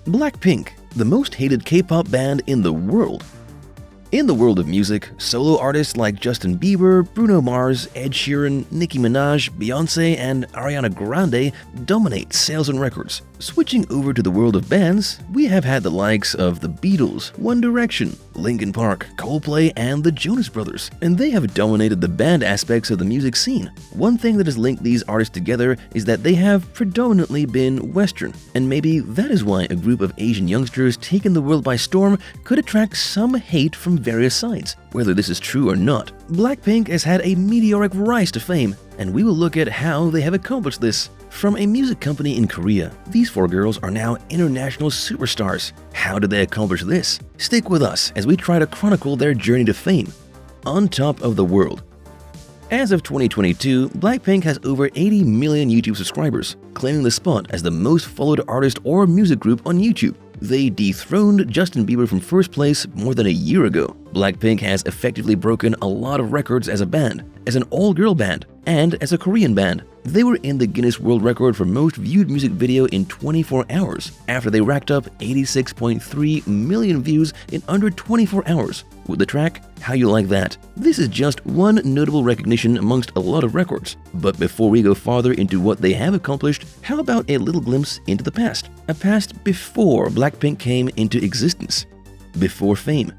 BlackPink, the most hated K-pop band in the world. In the world of music, solo artists like Justin Bieber, Bruno Mars, Ed Sheeran, Nicki Minaj, Beyoncé, and Ariana Grande dominate sales and records. Switching over to the world of bands, we have had the likes of the Beatles, One Direction, Linkin Park, Coldplay, and the Jonas Brothers, and they have dominated the band aspects of the music scene. One thing that has linked these artists together is that they have predominantly been Western, and maybe that is why a group of Asian youngsters taking the world by storm could attract some hate from various sides. Whether this is true or not, BlackPink has had a meteoric rise to fame, and we will look at how they have accomplished this. From a music company in Korea, these four girls are now international superstars. How did they accomplish this? Stick with us as we try to chronicle their journey to fame. On top of the world. As of 2022, BlackPink has over 80 million YouTube subscribers, claiming the spot as the most followed artist or music group on YouTube. They dethroned Justin Bieber from first place more than a year ago. BlackPink has effectively broken a lot of records as a band, as an all-girl band, and as a Korean band. They were in the Guinness World Record for most viewed music video in 24 hours, after they racked up 86.3 million views in under 24 hours. With the track, How You Like That. This is just one notable recognition amongst a lot of records. But before we go farther into what they have accomplished, how about a little glimpse into the past? A past before BlackPink came into existence. Before fame.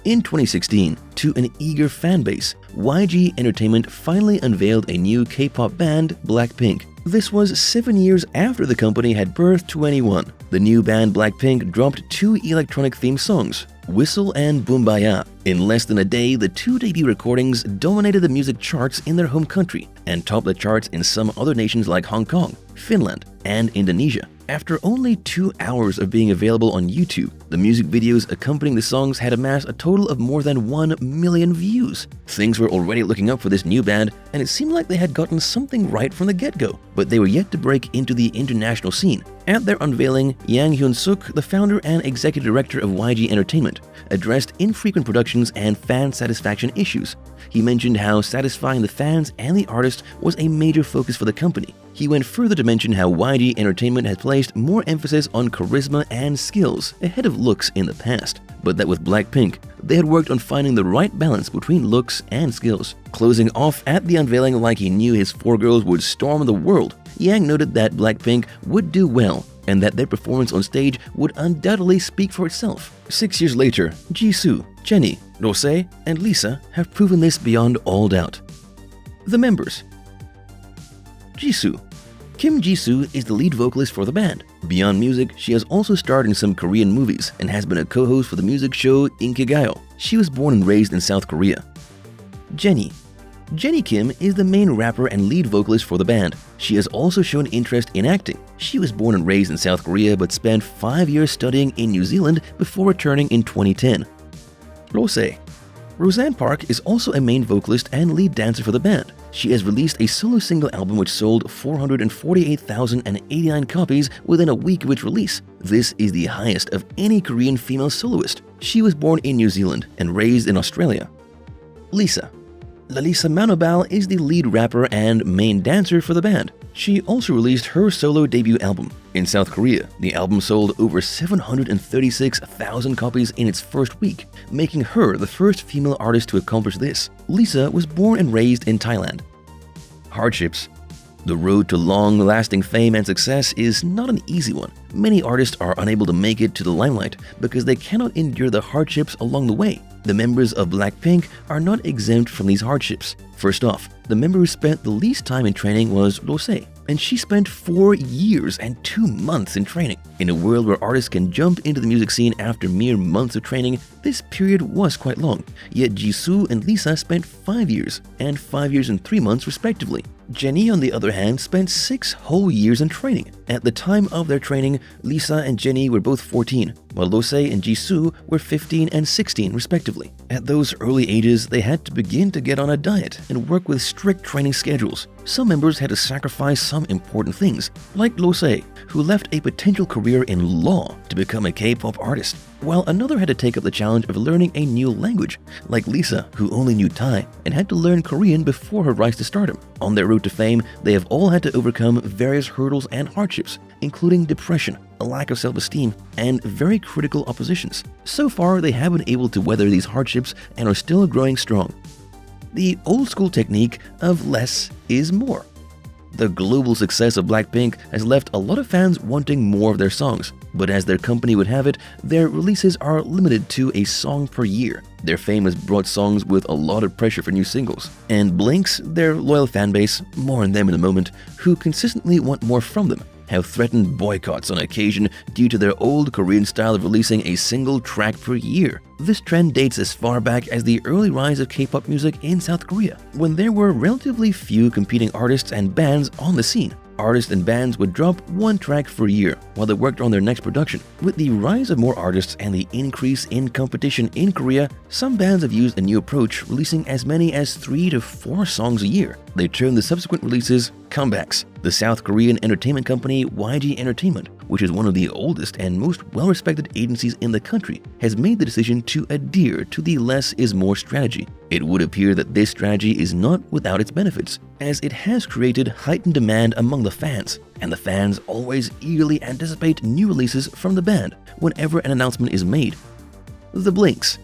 In 2016, to an eager fanbase, YG Entertainment finally unveiled a new K-pop band, BlackPink. This was 7 years after the company had birthed 21. The new band BlackPink dropped 2 electronic-themed songs, Whistle and Boombayah. In less than a day, the 2 debut recordings dominated the music charts in their home country and topped the charts in some other nations like Hong Kong, Finland, and Indonesia. After only 2 hours of being available on YouTube, the music videos accompanying the songs had amassed a total of more than 1 million views. Things were already looking up for this new band, and it seemed like they had gotten something right from the get-go, but they were yet to break into the international scene. At their unveiling, Yang Hyun-suk, the founder and executive director of YG Entertainment, addressed infrequent productions and fan satisfaction issues. He mentioned how satisfying the fans and the artists was a major focus for the company. He went further to mention how YG Entertainment had placed more emphasis on charisma and skills ahead of looks in the past, but that with BlackPink, they had worked on finding the right balance between looks and skills. Closing off at the unveiling like he knew his 4 girls would storm the world, Yang noted that BlackPink would do well and that their performance on stage would undoubtedly speak for itself. 6 years later, Jisoo, Jennie, Rose, and Lisa have proven this beyond all doubt. The members. Jisoo. Kim Jisoo is the lead vocalist for the band. Beyond music, she has also starred in some Korean movies and has been a co-host for the music show 𝐤𝐤𝐤𝐿. She was born and raised in South Korea. Jennie. Jennie Kim is the main rapper and lead vocalist for the band. She has also shown interest in acting. She was born and raised in South Korea but spent 5 years studying in New Zealand before returning in 2010. Rose. Roseanne Park is also a main vocalist and lead dancer for the band. She has released a solo single album which sold 448,089 copies within a week of its release. This is the highest of any Korean female soloist. She was born in New Zealand and raised in Australia. Lisa. Lalisa Manobow is the lead rapper and main dancer for the band. She also released her solo debut album. In South Korea, the album sold over 736,000 copies in its first week, making her the first female artist to accomplish this. Lisa was born and raised in Thailand. Hardships. The road to long-lasting fame and success is not an easy one. Many artists are unable to make it to the limelight because they cannot endure the hardships along the way. The members of BlackPink are not exempt from these hardships. First off, the member who spent the least time in training was Rose, and she spent 4 years and 2 months in training. In a world where artists can jump into the music scene after mere months of training, this period was quite long. Yet Jisoo and Lisa spent 5 years and 5 years and 3 months respectively. Jennie, on the other hand, spent 6 whole years in training. At the time of their training, Lisa and Jennie were both 14, while Rose and Jisoo were 15 and 16 respectively. At those early ages, they had to begin to get on a diet and work with strict training schedules. Some members had to sacrifice some important things, like Rose, who left a potential career in law to to become a K-pop artist, while another had to take up the challenge of learning a new language, like Lisa, who only knew Thai and had to learn Korean before her rise to stardom. On their road to fame, they have all had to overcome various hurdles and hardships, including depression, a lack of self-esteem, and very critical oppositions. So far, they have been able to weather these hardships and are still growing strong. The old-school technique of less is more. The global success of BlackPink has left a lot of fans wanting more of their songs, but as their company would have it, their releases are limited to a song per year. Their fame has brought songs with a lot of pressure for new singles. And Blinks, their loyal fanbase, more on them in a moment, who consistently want more from them, have threatened boycotts on occasion due to their old Korean style of releasing a single track per year. This trend dates as far back as the early rise of K-pop music in South Korea, when there were relatively few competing artists and bands on the scene. Artists and bands would drop one track per year while they worked on their next production. With the rise of more artists and the increase in competition in Korea, some bands have used a new approach, releasing as many as 3 to 4 songs a year. They term the subsequent releases comebacks. The South Korean entertainment company YG Entertainment, which is one of the oldest and most well-respected agencies in the country, has made the decision to adhere to the less is more strategy. It would appear that this strategy is not without its benefits, as it has created heightened demand among the fans, and the fans always eagerly anticipate new releases from the band whenever an announcement is made. The Blinks.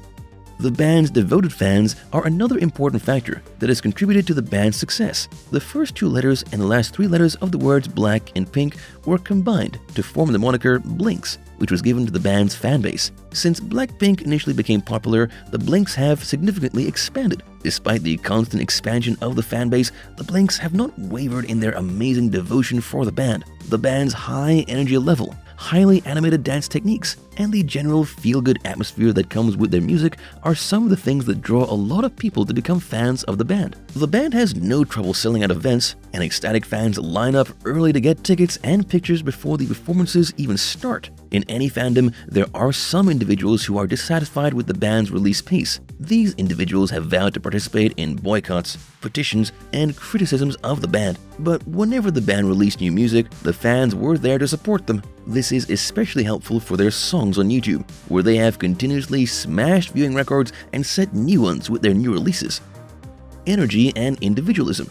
The band's devoted fans are another important factor that has contributed to the band's success. The first 2 letters and the last 3 letters of the words Black and Pink were combined to form the moniker Blinks, which was given to the band's fanbase. Since BlackPink initially became popular, the Blinks have significantly expanded. Despite the constant expansion of the fanbase, the Blinks have not wavered in their amazing devotion for the band. The band's high energy level, highly animated dance techniques, and the general feel-good atmosphere that comes with their music are some of the things that draw a lot of people to become fans of the band. The band has no trouble selling out events, and ecstatic fans line up early to get tickets and pictures before the performances even start. In any fandom, there are some individuals who are dissatisfied with the band's release pace. These individuals have vowed to participate in boycotts, petitions, and criticisms of the band. But whenever the band released new music, the fans were there to support them. This is especially helpful for their songs on YouTube, where they have continuously smashed viewing records and set new ones with their new releases. Energy and individualism.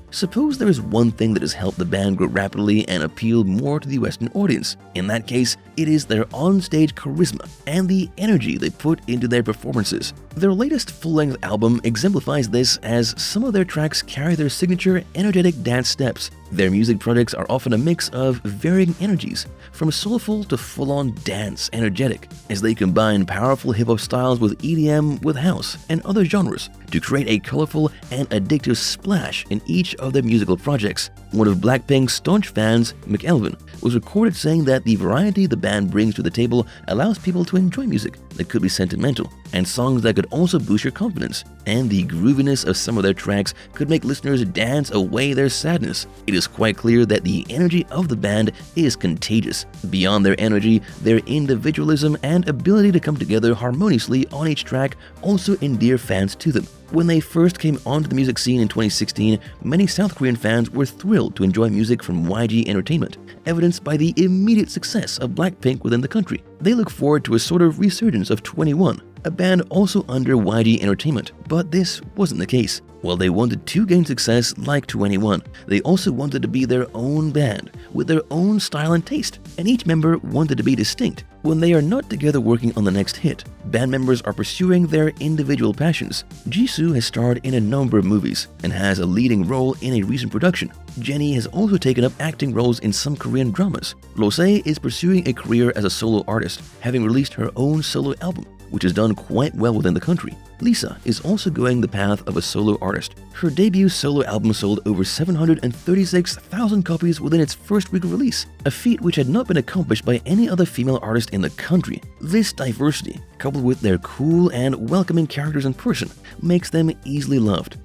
Suppose there is one thing that has helped the band grow rapidly and appeal more to the Western audience. In that case, it is their on-stage charisma and the energy they put into their performances. Their latest full-length album exemplifies this, as some of their tracks carry their signature energetic dance steps. Their music projects are often a mix of varying energies, from soulful to full-on dance energetic, as they combine powerful hip-hop styles with EDM, with house, and other genres to create a colorful and addictive splash in each of their musical projects. One of BlackPink's staunch fans, 𝐦𝐤𝐤𝐿, was recorded saying that the variety the band brings to the table allows people to enjoy music that could be sentimental, and songs that could also boost your confidence, and the grooviness of some of their tracks could make listeners dance away their sadness. It is quite clear that the energy of the band is contagious. Beyond their energy, their individualism and ability to come together harmoniously on each track also endear fans to them. When they first came onto the music scene in 2016, many South Korean fans were thrilled to enjoy music from YG Entertainment, evidenced by the immediate success of BlackPink within the country. They look forward to a sort of resurgence of 2NE1, a band also under YG Entertainment, but this wasn't the case. While they wanted to gain success like 2NE1, they also wanted to be their own band, with their own style and taste, and each member wanted to be distinct. When they are not together working on the next hit, band members are pursuing their individual passions. Jisoo has starred in a number of movies and has a leading role in a recent production. Jennie has also taken up acting roles in some Korean dramas. Rosé is pursuing a career as a solo artist, having released her own solo album, which has done quite well within the country. Lisa is also going the path of a solo artist. Her debut solo album sold over 736,000 copies within its first week of release, a feat which had not been accomplished by any other female artist in the country. This diversity, coupled with their cool and welcoming characters in person, makes them easily loved.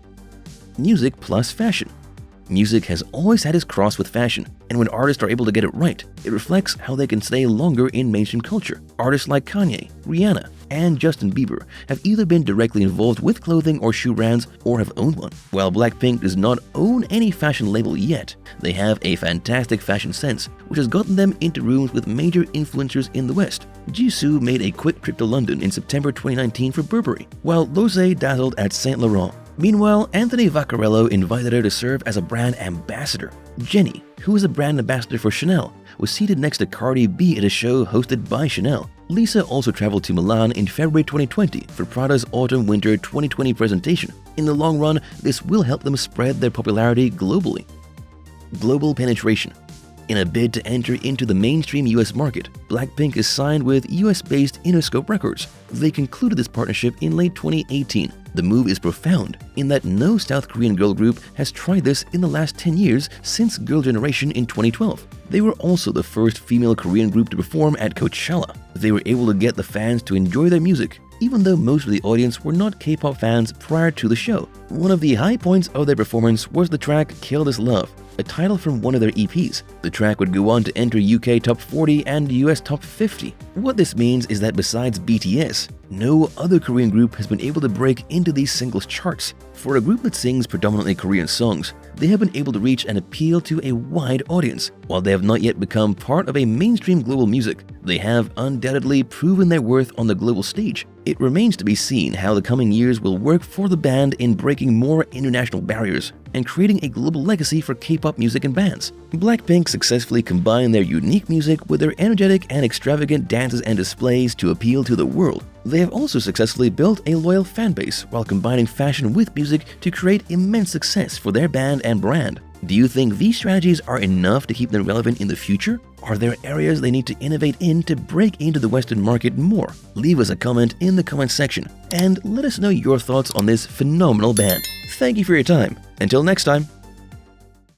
Music plus fashion. Music has always had its cross with fashion, and when artists are able to get it right, it reflects how they can stay longer in mainstream culture. Artists like Kanye, Rihanna, and Justin Bieber have either been directly involved with clothing or shoe brands or have owned one. While BlackPink does not own any fashion label yet, they have a fantastic fashion sense, which has gotten them into rooms with major influencers in the West. Jisoo made a quick trip to London in September 2019 for Burberry, while 𝐦𝐤𝐤 dazzled at Saint Laurent. Meanwhile, Anthony Vaccarello invited her to serve as a brand ambassador. Jennie, who is a brand ambassador for Chanel, was seated next to Cardi B at a show hosted by Chanel. Lisa also traveled to Milan in February 2020 for Prada's Autumn-Winter 2020 presentation. In the long run, this will help them spread their popularity globally. Global penetration. In a bid to enter into the mainstream US market, BlackPink is signed with US-based Interscope Records. They concluded this partnership in late 2018. The move is profound in that no South Korean girl group has tried this in the last 10 years since Girl Generation in 2012. They were also the first female Korean group to perform at Coachella. They were able to get the fans to enjoy their music, even though most of the audience were not K-pop fans prior to the show. One of the high points of their performance was the track Kill This Love, a title from one of their EPs. The track would go on to enter UK Top 40 and US Top 50. What this means is that besides BTS, no other Korean group has been able to break into these singles charts. For a group that sings predominantly Korean songs, they have been able to reach and appeal to a wide audience. While they have not yet become part of a mainstream global music, they have undoubtedly proven their worth on the global stage. It remains to be seen how the coming years will work for the band in breaking more international barriers and creating a global legacy for K-pop music and bands. BlackPink successfully combined their unique music with their energetic and extravagant dances and displays to appeal to the world. They have also successfully built a loyal fan base while combining fashion with music to create immense success for their band and brand. Do you think these strategies are enough to keep them relevant in the future? Are there areas they need to innovate in to break into the Western market more? Leave us a comment in the comment section and let us know your thoughts on this phenomenal band. Thank you for your time. Until next time.